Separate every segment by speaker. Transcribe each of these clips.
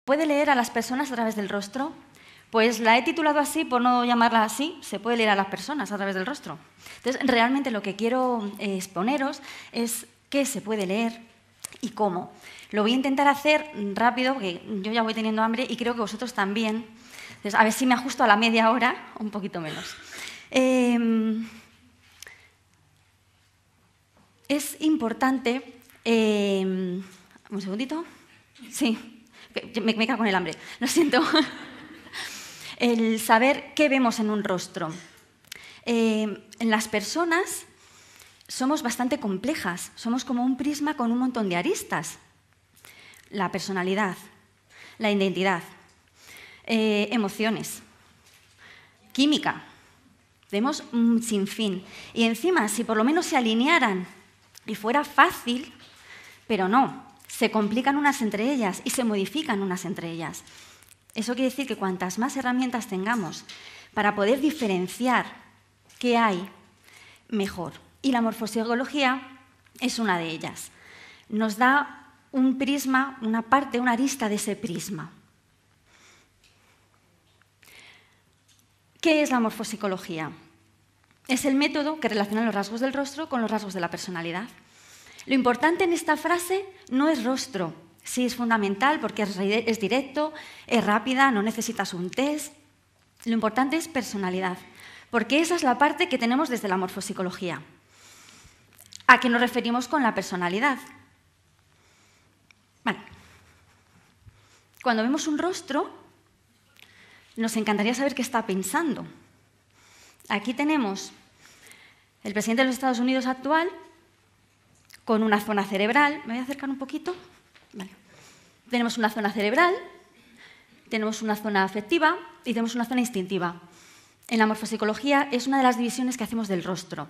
Speaker 1: ¿puede leer a las personas a través del rostro? Pues la he titulado así, por no llamarla así, se puede leer a las personas a través del rostro. Entonces, realmente lo que quiero exponeros es qué se puede leer y cómo. Lo voy a intentar hacer rápido, porque yo ya voy teniendo hambre y creo que vosotros también. Entonces, a ver si me ajusto a la media hora, un poquito menos. Es importante... un segundito. Sí, me cago en el hambre, lo siento. El saber qué vemos en un rostro. En las personas somos bastante complejas, somos como un prisma con un montón de aristas. La personalidad, la identidad, emociones, química, vemos un sinfín. Y encima, si por lo menos se alinearan y fuera fácil, pero no, se complican unas entre ellas y se modifican unas entre ellas. Eso quiere decir que cuantas más herramientas tengamos para poder diferenciar qué hay, mejor. Y la morfopsicología es una de ellas. Nos da un prisma, una parte, una arista de ese prisma. ¿Qué es la morfopsicología? Es el método que relaciona los rasgos del rostro con los rasgos de la personalidad. Lo importante en esta frase no es rostro. Sí, es fundamental porque es directo, es rápida, no necesitas un test. Lo importante es personalidad, porque esa es la parte que tenemos desde la morfopsicología. ¿A qué nos referimos con la personalidad? Vale. Cuando vemos un rostro, nos encantaría saber qué está pensando. Aquí tenemos el presidente de los Estados Unidos actual con una zona cerebral. ¿Me voy a acercar un poquito? Vale. Tenemos una zona cerebral, tenemos una zona afectiva y tenemos una zona instintiva. En la morfopsicología es una de las divisiones que hacemos del rostro.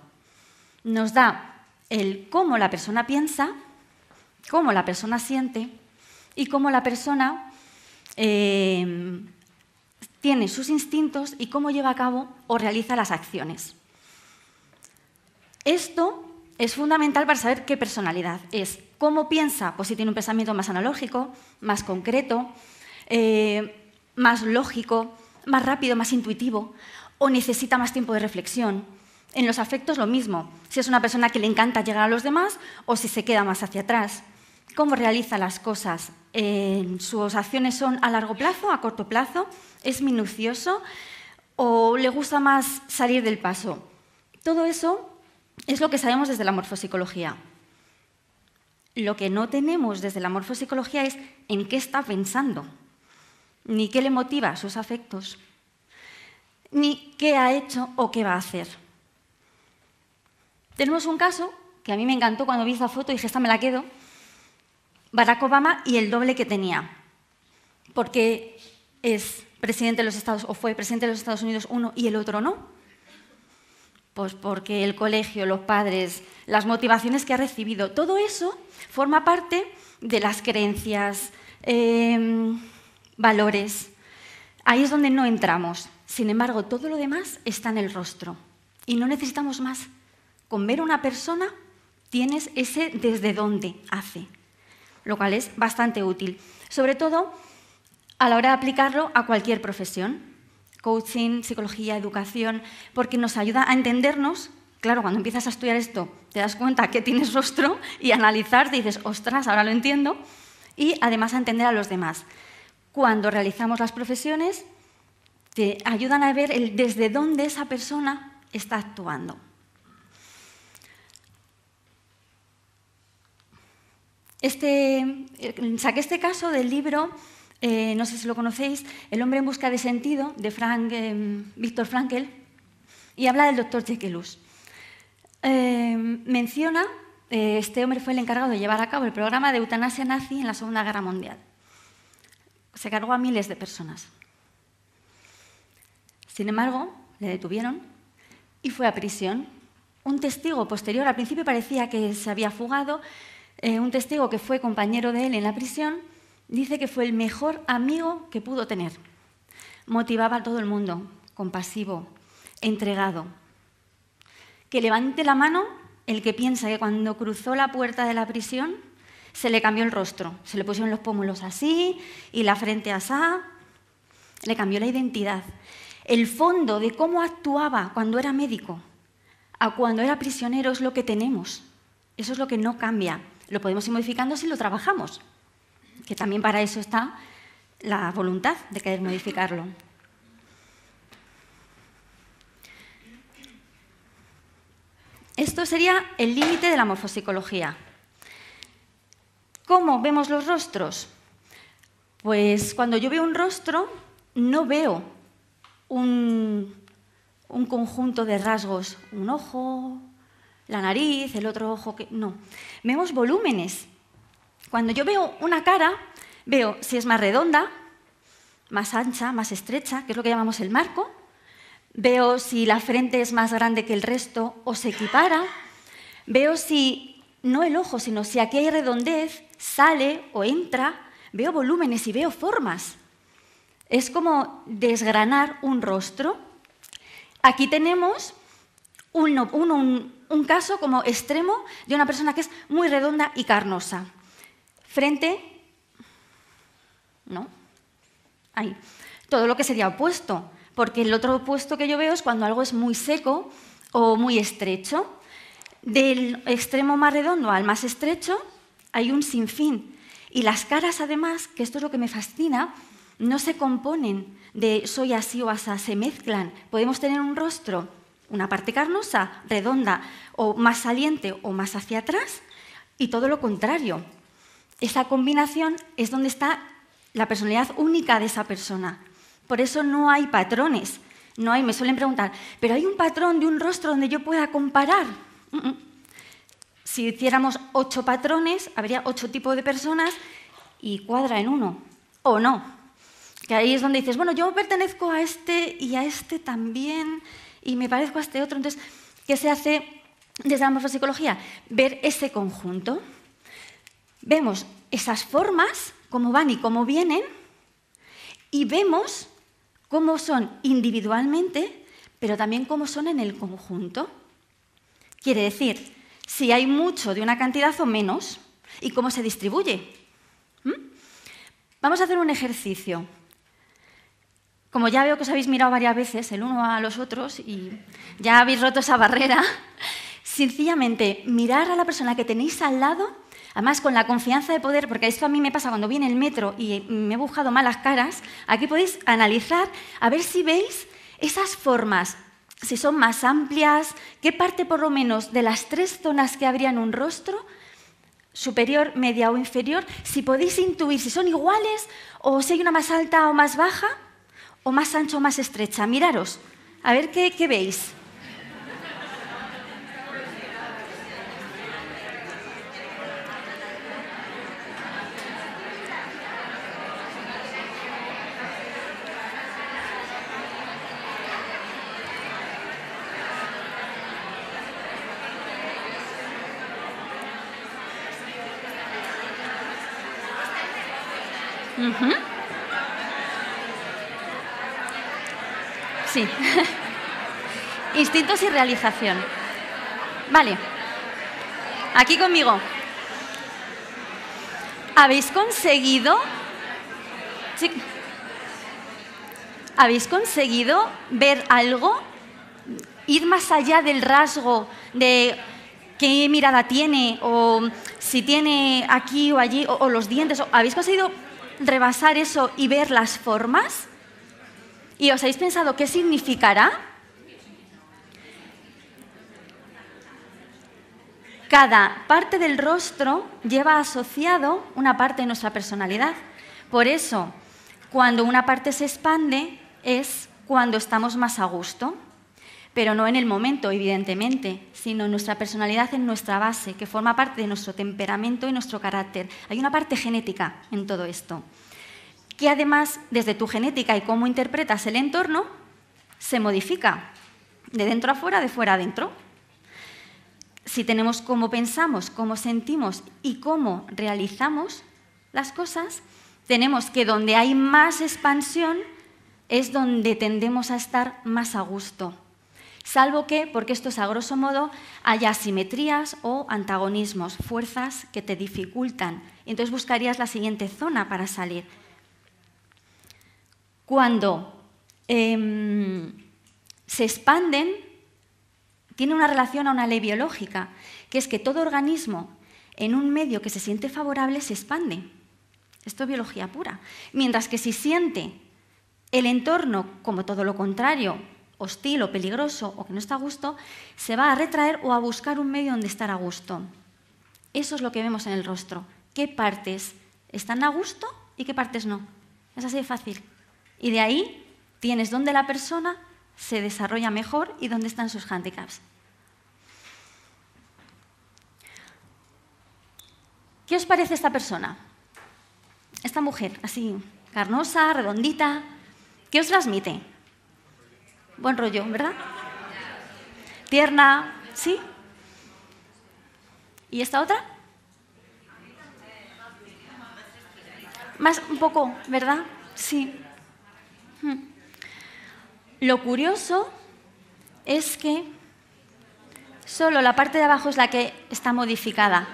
Speaker 1: Nos da el cómo la persona piensa, cómo la persona siente y cómo la persona tiene sus instintos y cómo lleva a cabo o realiza las acciones. Esto es fundamental para saber qué personalidad es. ¿Cómo piensa? Pues si tiene un pensamiento más analógico, más concreto, más lógico, más rápido, más intuitivo, o necesita más tiempo de reflexión. En los afectos lo mismo. Si es una persona que le encanta llegar a los demás o si se queda más hacia atrás. ¿Cómo realiza las cosas? ¿Sus acciones son a largo plazo, a corto plazo? ¿Es minucioso o le gusta más salir del paso? Todo eso es lo que sabemos desde la morfopsicología. Lo que no tenemos desde la morfopsicología es en qué está pensando, ni qué le motiva sus afectos, ni qué ha hecho o qué va a hacer. Tenemos un caso que a mí me encantó cuando vi esta foto y dije, esta me la quedo, Barack Obama y el doble que tenía, porque es presidente de los Estados, o fue presidente de los Estados Unidos uno y el otro no. Pues porque el colegio, los padres, las motivaciones que ha recibido, todo eso forma parte de las creencias, valores. Ahí es donde no entramos. Sin embargo, todo lo demás está en el rostro y no necesitamos más. Con ver a una persona tienes ese desde dónde hace, lo cual es bastante útil, sobre todo a la hora de aplicarlo a cualquier profesión. Coaching, psicología, educación, porque nos ayuda a entendernos. Claro, cuando empiezas a estudiar esto, te das cuenta que tienes rostro y analizar, te dices, ostras, ahora lo entiendo, y además a entender a los demás. Cuando realizamos las profesiones, te ayudan a ver desde dónde esa persona está actuando. Saqué este caso del libro, no sé si lo conocéis, El hombre en busca de sentido, de Viktor Frankl, y habla del doctor Jekyllus. Menciona, este hombre fue el encargado de llevar a cabo el programa de eutanasia nazi en la Segunda Guerra Mundial. Se cargó a miles de personas. Sin embargo, le detuvieron y fue a prisión. Un testigo posterior, al principio parecía que se había fugado, un testigo que fue compañero de él en la prisión, dice que fue el mejor amigo que pudo tener. Motivaba a todo el mundo, compasivo, entregado. Que levante la mano el que piensa que cuando cruzó la puerta de la prisión se le cambió el rostro. Se le pusieron los pómulos así y la frente asá. Le cambió la identidad. El fondo de cómo actuaba cuando era médico a cuando era prisionero es lo que tenemos. Eso es lo que no cambia. Lo podemos ir modificando si lo trabajamos, que también para eso está la voluntad de querer modificarlo. Esto sería el límite de la morfopsicología. ¿Cómo vemos los rostros? Pues cuando yo veo un rostro, no veo un conjunto de rasgos, un ojo, la nariz, el otro ojo, no. Vemos volúmenes. Cuando yo veo una cara, veo si es más redonda, más ancha, más estrecha, que es lo que llamamos el marco. Veo si la frente es más grande que el resto o se equipara. Veo si, no el ojo, sino si aquí hay redondez, sale o entra. Veo volúmenes y veo formas. Es como desgranar un rostro. Aquí tenemos un caso como extremo de una persona que es muy redonda y carnosa. Frente, no, ahí. Todo lo que sería opuesto. Porque el otro opuesto que yo veo es cuando algo es muy seco o muy estrecho. Del extremo más redondo al más estrecho hay un sinfín. Y las caras, además, que esto es lo que me fascina, no se componen de soy así o asá, se mezclan. Podemos tener un rostro, una parte carnosa, redonda, o más saliente o más hacia atrás, y todo lo contrario. Esa combinación es donde está la personalidad única de esa persona. Por eso no hay patrones. Me suelen preguntar, ¿pero hay un patrón de un rostro donde yo pueda comparar? Si hiciéramos 8 patrones, habría 8 tipos de personas y cuadra en uno. O no. Que ahí es donde dices, bueno, yo pertenezco a este y a este también y me parezco a este otro. Entonces, ¿qué se hace desde la morfopsicología? Ver ese conjunto. Vemos esas formas, cómo van y cómo vienen, y vemos cómo son individualmente, pero también cómo son en el conjunto. Quiere decir, si hay mucho de una cantidad o menos, y cómo se distribuye. Vamos a hacer un ejercicio. Como ya veo que os habéis mirado varias veces el uno a los otros y ya habéis roto esa barrera, sencillamente mirar a la persona que tenéis al lado, además con la confianza de poder, porque esto a mí me pasa cuando viene el metro y me he buscado malas caras, aquí podéis analizar a ver si veis esas formas, si son más amplias, qué parte por lo menos de las 3 zonas que habría en un rostro, superior, media o inferior, si podéis intuir si son iguales o si hay una más alta o más baja, o más ancha o más estrecha. Miraros, a ver qué veis. Sí. Instintos y realización. Vale. Aquí conmigo. ¿Habéis conseguido? Sí. ¿Habéis conseguido ver algo? Ir más allá del rasgo de qué mirada tiene o si tiene aquí o allí o los dientes. ¿Habéis conseguido rebasar eso y ver las formas? ¿Y os habéis pensado qué significará? Cada parte del rostro lleva asociado una parte de nuestra personalidad. Por eso, cuando una parte se expande es cuando estamos más a gusto, pero no en el momento, evidentemente, sino en nuestra personalidad, en nuestra base, que forma parte de nuestro temperamento y nuestro carácter. Hay una parte genética en todo esto, que además, desde tu genética y cómo interpretas el entorno, se modifica de dentro a fuera, de fuera a dentro. Si tenemos cómo pensamos, cómo sentimos y cómo realizamos las cosas, tenemos que donde hay más expansión es donde tendemos a estar más a gusto. salvo que, porque esto es a grosso modo, haya asimetrías o antagonismos, fuerzas que te dificultan. Entonces buscarías la siguiente zona para salir. Cuando se expanden, tiene una relación a una ley biológica, que es que todo organismo en un medio que se siente favorable se expande. Esto es biología pura. Mientras que si siente el entorno como todo lo contrario, hostil o peligroso o que no está a gusto, se va a retraer o a buscar un medio donde estar a gusto. Eso es lo que vemos en el rostro. ¿Qué partes están a gusto y qué partes no? Es así de fácil. Y de ahí tienes dónde la persona se desarrolla mejor y dónde están sus hándicaps. ¿Qué os parece esta persona? Esta mujer, así, carnosa, redondita. ¿Qué os transmite? Buen rollo, ¿verdad? Tierna, ¿sí? ¿Y esta otra? Más un poco, ¿verdad? Sí. Lo curioso es que solo la parte de abajo es la que está modificada.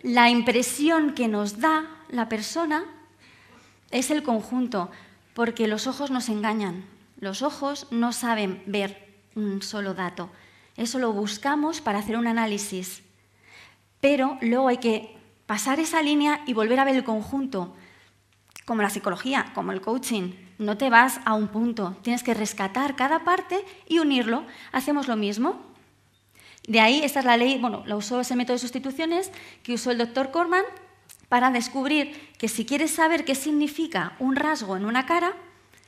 Speaker 1: La impresión que nos da la persona es el conjunto, porque los ojos nos engañan. Los ojos no saben ver un solo dato. Eso lo buscamos para hacer un análisis. Pero luego hay que pasar esa línea y volver a ver el conjunto. Como la psicología, como el coaching. No te vas a un punto. Tienes que rescatar cada parte y unirlo. Hacemos lo mismo. De ahí, esta es la ley, bueno, la usó ese método de sustituciones que usó el doctor Corman para descubrir que si quieres saber qué significa un rasgo en una cara,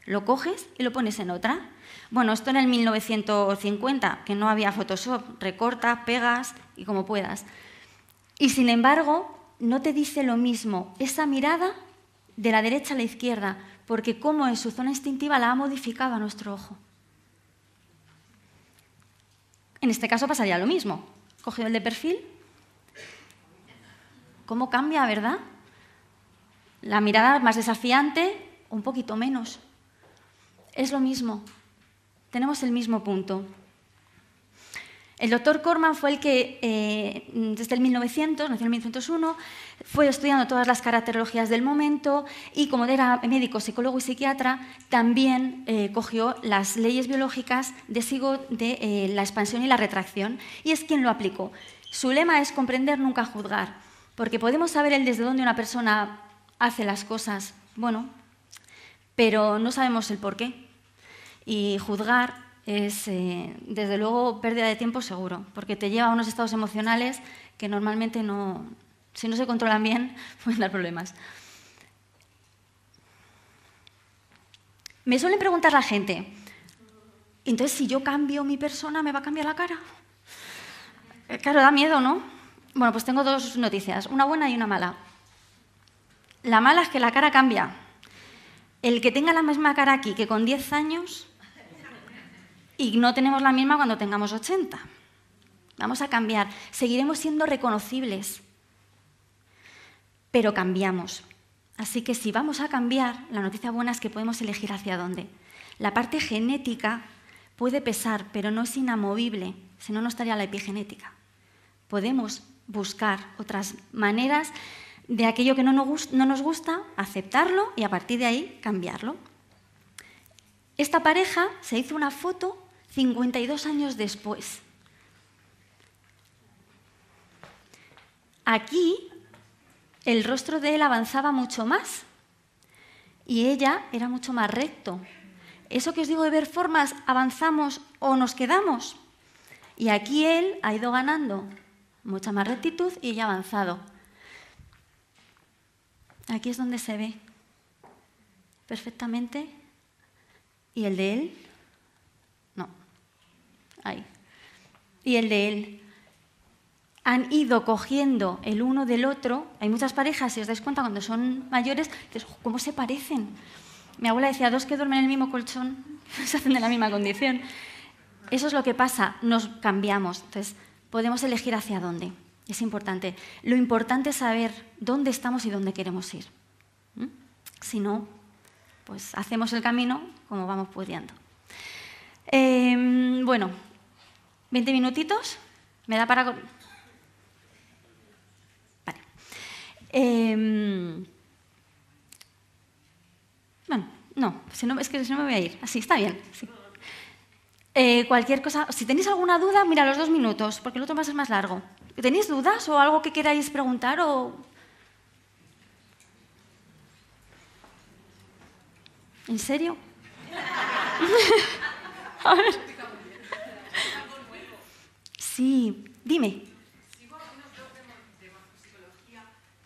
Speaker 1: lo coges y lo pones en otra. Bueno, esto en el 1950, que no había Photoshop, recorta, pegas y como puedas. Y sin embargo, no te dice lo mismo esa mirada de la derecha a la izquierda, porque como en su zona instintiva la ha modificado a nuestro ojo. En este caso pasaría lo mismo. Cogido el de perfil. ¿Cómo cambia, verdad? La mirada más desafiante, un poquito menos. Es lo mismo. Tenemos el mismo punto. El doctor Corman fue el que, desde el 1900, nació en 1901, fue estudiando todas las caracterologías del momento y, como era médico, psicólogo y psiquiatra, también cogió las leyes biológicas de la expansión y la retracción, y es quien lo aplicó. Su lema es comprender, nunca juzgar, porque podemos saber desde dónde una persona hace las cosas, bueno, pero no sabemos el por qué. Y juzgar es, desde luego, pérdida de tiempo seguro, porque te lleva a unos estados emocionales que normalmente no, si no se controlan bien, pueden dar problemas. Me suelen preguntar la gente, entonces, si yo cambio mi persona, ¿me va a cambiar la cara? Claro, da miedo, ¿no? Bueno, pues tengo dos noticias, una buena y una mala. La mala es que la cara cambia. El que tenga la misma cara aquí que con 10 años... y no tenemos la misma cuando tengamos 80. Vamos a cambiar. Seguiremos siendo reconocibles, pero cambiamos. Así que si vamos a cambiar, la noticia buena es que podemos elegir hacia dónde. La parte genética puede pesar, pero no es inamovible, si no, no estaría la epigenética. Podemos buscar otras maneras de aquello que no nos gusta, aceptarlo y a partir de ahí cambiarlo. Esta pareja se hizo una foto 52 años después. Aquí el rostro de él avanzaba mucho más y ella era mucho más recto. Eso que os digo de ver formas, avanzamos o nos quedamos. Y aquí él ha ido ganando mucha más rectitud y ella ha avanzado. Aquí es donde se ve perfectamente. ¿Y el de él? No. Ahí. Y el de él. Han ido cogiendo el uno del otro. Hay muchas parejas, si os dais cuenta, cuando son mayores, ¿cómo se parecen? Mi abuela decía, dos que duermen en el mismo colchón se hacen de la misma condición. Eso es lo que pasa, nos cambiamos. Entonces, podemos elegir hacia dónde. Es importante. Lo importante es saber dónde estamos y dónde queremos ir. Si no, pues hacemos el camino como vamos pudiendo. Bueno, 20 minutitos. ¿Me da para...? Vale. Bueno, no, es que si no me voy a ir. Así, está bien. Sí. Cualquier cosa, si tenéis alguna duda, mira, los 2 minutos, porque el otro va a ser más largo. ¿Tenéis dudas o algo que queráis preguntar o...? ¿En serio? A ver. Sí, dime.
Speaker 2: Sigo algunos blogs de morfopsicología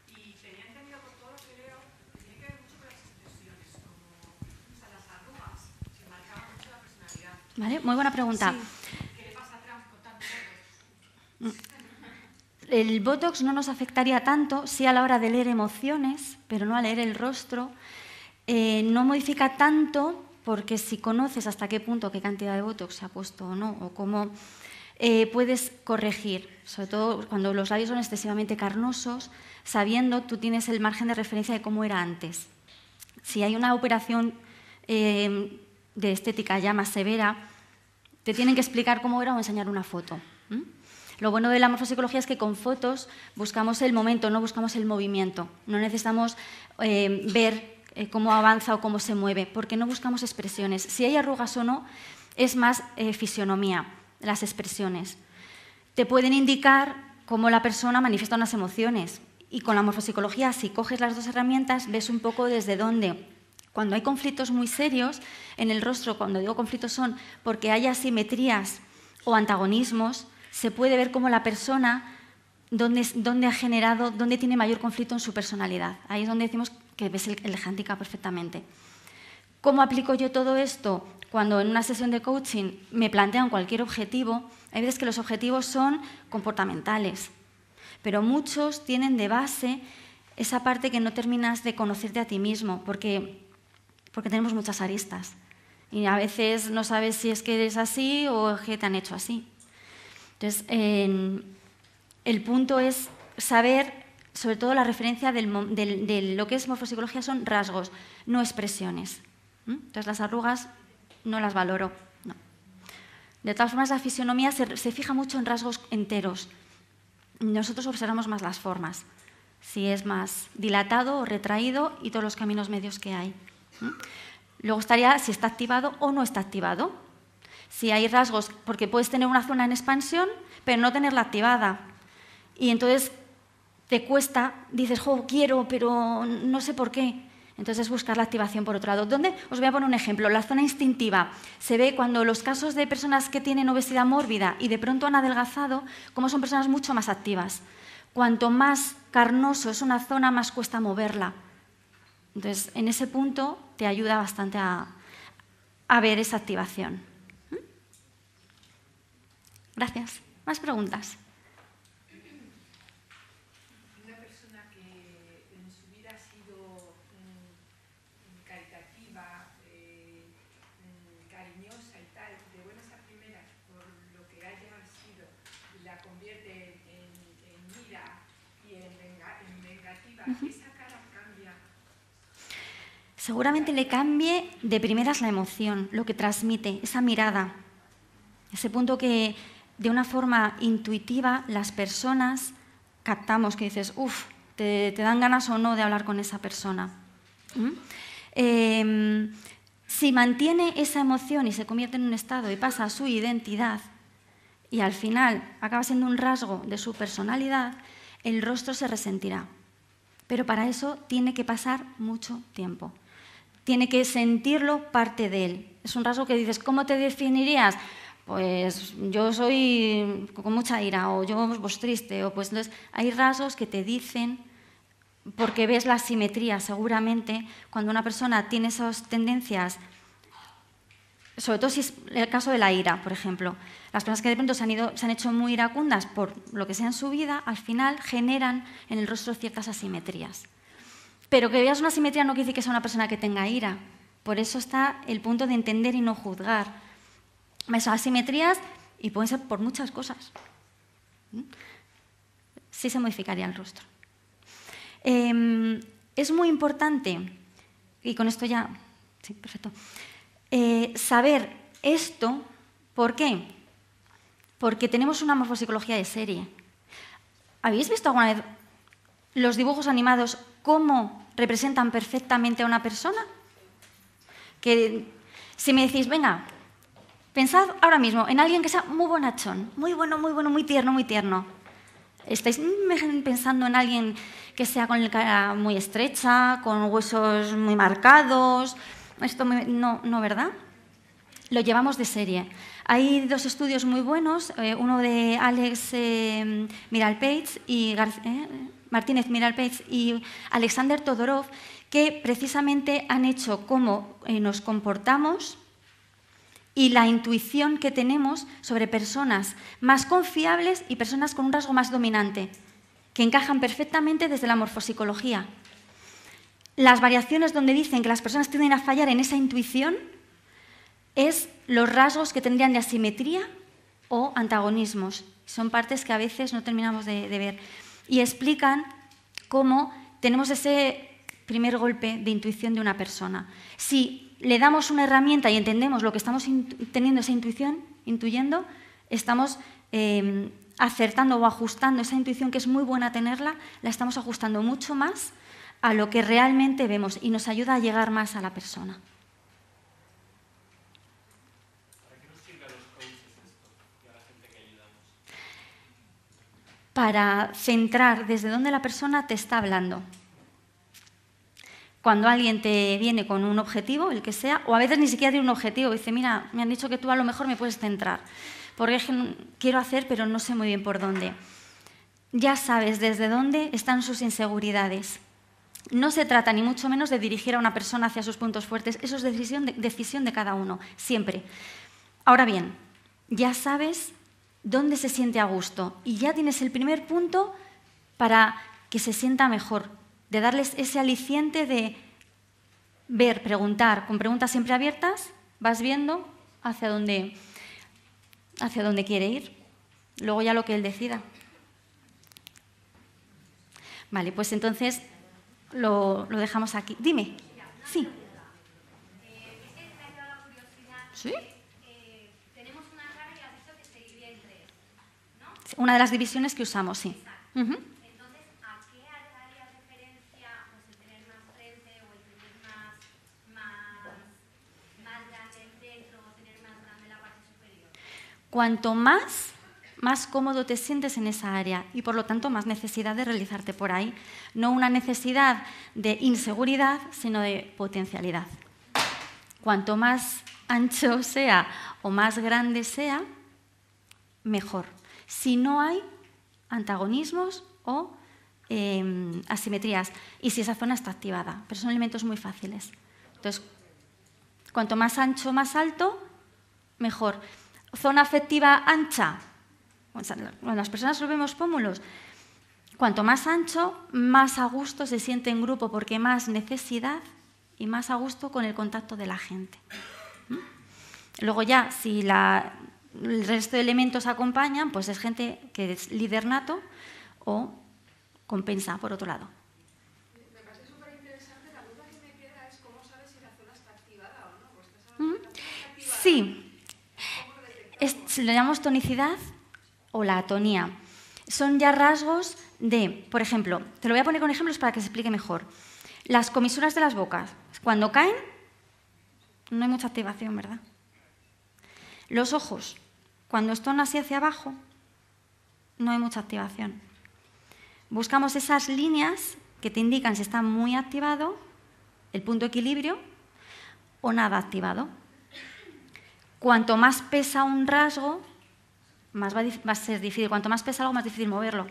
Speaker 2: y tenía entendido por todo lo que leo que tiene que ver mucho con las expresiones, como las arrugas, se marcaban mucho la personalidad.
Speaker 1: Vale, muy buena pregunta.
Speaker 2: Sí. ¿Qué le pasa a Trump con tanto botox?
Speaker 1: El Botox no nos afectaría tanto, sí a la hora de leer emociones, pero no a leer el rostro. No modifica tanto porque si conoces hasta qué punto, qué cantidad de Botox se ha puesto o no, o cómo puedes corregir, sobre todo cuando los labios son excesivamente carnosos, sabiendo, tú tienes el margen de referencia de cómo era antes. Si hay una operación de estética ya más severa, te tienen que explicar cómo era o enseñar una foto. Lo bueno de la morfopsicología es que con fotos buscamos el momento, no buscamos el movimiento. No necesitamos ver cómo avanza o cómo se mueve, porque no buscamos expresiones. Si hay arrugas o no, es más fisionomía, las expresiones. Te pueden indicar cómo la persona manifiesta unas emociones. Y con la morfopsicología, si coges las 2 herramientas, ves un poco desde dónde. Cuando hay conflictos muy serios en el rostro, cuando digo conflictos son porque hay asimetrías o antagonismos, se puede ver cómo la persona, dónde ha generado, dónde tiene mayor conflicto en su personalidad. Ahí es donde decimos que ves el handicap perfectamente. ¿Cómo aplico yo todo esto? Cuando en una sesión de coaching me plantean cualquier objetivo, hay veces que los objetivos son comportamentales, pero muchos tienen de base esa parte que no terminas de conocerte a ti mismo, porque tenemos muchas aristas. Y a veces no sabes si es que eres así o que te han hecho así. Entonces, el punto es saber, sobre todo la referencia de lo que es morfopsicología son rasgos, no expresiones. Entonces, las arrugas no las valoro. No. De todas formas, la fisionomía se fija mucho en rasgos enteros. Nosotros observamos más las formas, si es más dilatado o retraído y todos los caminos medios que hay. Luego estaría si está activado o no está activado. Si hay rasgos, porque puedes tener una zona en expansión, pero no tenerla activada. Y entonces te cuesta, dices, jo, quiero, pero no sé por qué. Entonces buscar la activación por otro lado. ¿Dónde? Os voy a poner un ejemplo. La zona instintiva. Se ve cuando los casos de personas que tienen obesidad mórbida y de pronto han adelgazado, como son personas mucho más activas. Cuanto más carnoso es una zona, más cuesta moverla. Entonces, en ese punto te ayuda bastante a ver esa activación. Gracias. ¿Más preguntas?
Speaker 2: Una persona que en su vida ha sido caritativa, cariñosa y tal, de buenas a primeras, por lo que haya sido, la convierte en ira y en vengativa, esa cara cambia.
Speaker 1: Seguramente le cambie de primeras la emoción, lo que transmite, esa mirada, ese punto que de una forma intuitiva las personas captamos, que dices, uff, te dan ganas o no de hablar con esa persona. Si mantiene esa emoción y se convierte en un estado y pasa a su identidad y al final acaba siendo un rasgo de su personalidad, el rostro se resentirá. Pero para eso tiene que pasar mucho tiempo. Tiene que sentirlo parte de él. Es un rasgo que dices, ¿cómo te definirías? Pues yo soy con mucha ira, o yo pues triste, o pues entonces hay rasgos que te dicen, porque ves la simetría seguramente, cuando una persona tiene esas tendencias, sobre todo si es el caso de la ira, por ejemplo. Las personas que de pronto se han hecho muy iracundas por lo que sea en su vida, al final generan en el rostro ciertas asimetrías. Pero que veas una asimetría no quiere decir que sea una persona que tenga ira. Por eso está el punto de entender y no juzgar. Son asimetrías y pueden ser por muchas cosas. Sí se modificaría el rostro. Es muy importante, y con esto ya, sí, perfecto, saber esto ¿Por qué? Porque tenemos una morfopsicología de serie. ¿Habéis visto alguna vez los dibujos animados cómo representan perfectamente a una persona? Que si me decís, venga, pensad ahora mismo en alguien que sea muy bonachón, muy bueno, muy tierno, muy tierno. ¿Estáis pensando en alguien que sea con la cara muy estrecha, con huesos muy marcados? No, ¿verdad? Lo llevamos de serie. Hay dos estudios muy buenos, uno de Alex Miralpeix y Martínez Miralpeix y Alexander Todorov, que precisamente han hecho cómo nos comportamos y la intuición que tenemos sobre personas más confiables y personas con un rasgo más dominante, que encajan perfectamente desde la morfopsicología. Las variaciones donde dicen que las personas tienden a fallar en esa intuición es los rasgos que tendrían de asimetría o antagonismos. Son partes que a veces no terminamos de ver. Y explican cómo tenemos ese primer golpe de intuición de una persona. Si le damos una herramienta y entendemos lo que estamos teniendo esa intuición, intuyendo, estamos acertando o ajustando esa intuición, que es muy buena tenerla, la estamos ajustando mucho más a lo que realmente vemos y nos ayuda a llegar más a la persona.
Speaker 3: ¿Para qué nos sirve a los coaches esto y a la gente que ayudamos?
Speaker 1: Para centrar desde dónde la persona te está hablando. Cuando alguien te viene con un objetivo, el que sea, o a veces ni siquiera tiene un objetivo, dice, mira, me han dicho que tú a lo mejor me puedes centrar, porque es que quiero hacer, pero no sé muy bien por dónde. Ya sabes desde dónde están sus inseguridades. No se trata ni mucho menos de dirigir a una persona hacia sus puntos fuertes, eso es decisión de cada uno, siempre. Ahora bien, ya sabes dónde se siente a gusto y ya tienes el primer punto para que se sienta mejor, de darles ese aliciente de ver, preguntar, con preguntas siempre abiertas, vas viendo hacia dónde quiere ir. Luego ya lo que él decida. Vale, pues entonces lo dejamos aquí. Dime. Sí. ¿Sí?
Speaker 4: Tenemos una cara y has dicho que se divide en tres, ¿no?
Speaker 1: Una de las divisiones que usamos, sí.
Speaker 4: Entonces, ¿a qué haría referencia pues, el tener más frente o el tener más grande el centro o tener más grande la parte superior?
Speaker 1: Cuanto más cómodo te sientes en esa área y, por lo tanto, más necesidad de realizarte por ahí. No una necesidad de inseguridad, sino de potencialidad. Cuanto más ancho sea o más grande sea, mejor. Si no hay antagonismos o asimetrías y si esa zona está activada, pero son elementos muy fáciles. Entonces, cuanto más ancho, más alto, mejor. Zona afectiva ancha. Cuando las personas vemos pómulos, cuanto más ancho, más a gusto se siente en grupo porque más necesidad y más a gusto con el contacto de la gente. Luego ya, si el resto de elementos acompañan, pues es gente que es líder nato o compensa por otro lado.
Speaker 2: Me parece súper interesante. La duda que me queda es cómo sabes si la zona está activada o no. Pues estás hablando de la zona está activada.
Speaker 1: Sí.
Speaker 2: ¿Cómo lo detectamos?
Speaker 1: Lo llamamos tonicidad o la atonía. Son ya rasgos de, por ejemplo, te lo voy a poner con ejemplos para que se explique mejor. Las comisuras de las bocas, cuando caen, no hay mucha activación, ¿verdad? Los ojos, cuando están así hacia abajo, no hay mucha activación. Buscamos esas líneas que te indican si está muy activado, el punto de equilibrio, o nada activado. Cuanto más pesa un rasgo, más va a ser difícil. Cuanto más pesa algo, más difícil moverlo.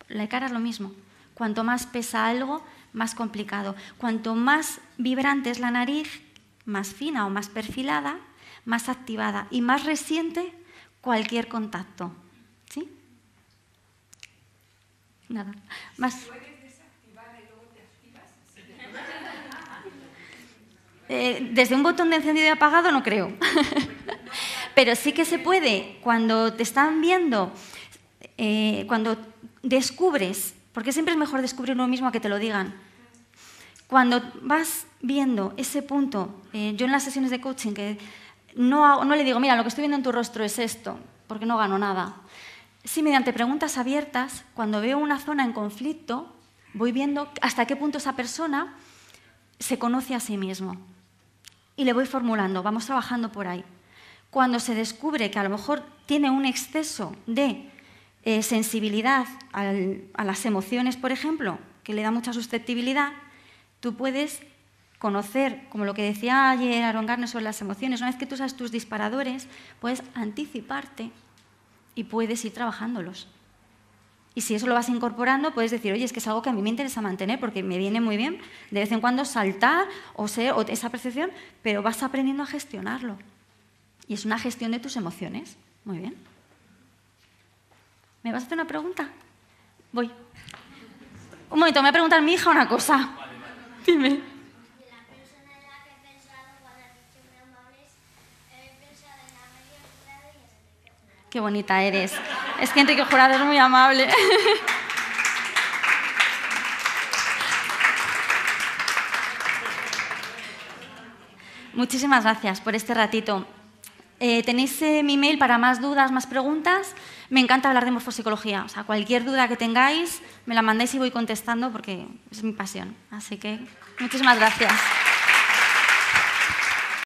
Speaker 1: La cara es lo mismo. Cuanto más pesa algo, más complicado. Cuanto más vibrante es la nariz, más fina o más perfilada, más activada y más resiente cualquier contacto. ¿Sí? Nada. Más.
Speaker 2: ¿Puedes desactivar y luego te activas?
Speaker 1: Desde un botón de encendido y apagado no creo. Pero sí que se puede, cuando te están viendo, cuando descubres, porque siempre es mejor descubrir uno mismo a que te lo digan. Cuando vas viendo ese punto, yo en las sesiones de coaching que no le digo, mira, lo que estoy viendo en tu rostro es esto, porque no gano nada. Sí, mediante preguntas abiertas, cuando veo una zona en conflicto, voy viendo hasta qué punto esa persona se conoce a sí mismo. Y le voy formulando, vamos trabajando por ahí. Cuando se descubre que a lo mejor tiene un exceso de sensibilidad a las emociones, por ejemplo, que le da mucha susceptibilidad, tú puedes conocer, como lo que decía ayer Aaron Gardner sobre las emociones, una vez que tú sabes tus disparadores, puedes anticiparte y puedes ir trabajándolos. Y si eso lo vas incorporando, puedes decir, oye, es que es algo que a mí me interesa mantener porque me viene muy bien de vez en cuando saltar o esa percepción, pero vas aprendiendo a gestionarlo. Y es una gestión de tus emociones. Muy bien. ¿Me vas a hacer una pregunta? Voy. Un momento, me voy a preguntar a mi hija una cosa. Dime.
Speaker 5: La persona en la que he pensado cuando has dicho muy amables, he pensado en Amelia Jurado y en Enrique Jurado.
Speaker 1: Qué bonita eres. Es que Enrique Jurado es muy amable. Muchísimas gracias por este ratito. Tenéis mi email para más dudas, más preguntas. Me encanta hablar de morfopsicología. O sea, cualquier duda que tengáis, me la mandáis y voy contestando porque es mi pasión. Así que muchísimas gracias.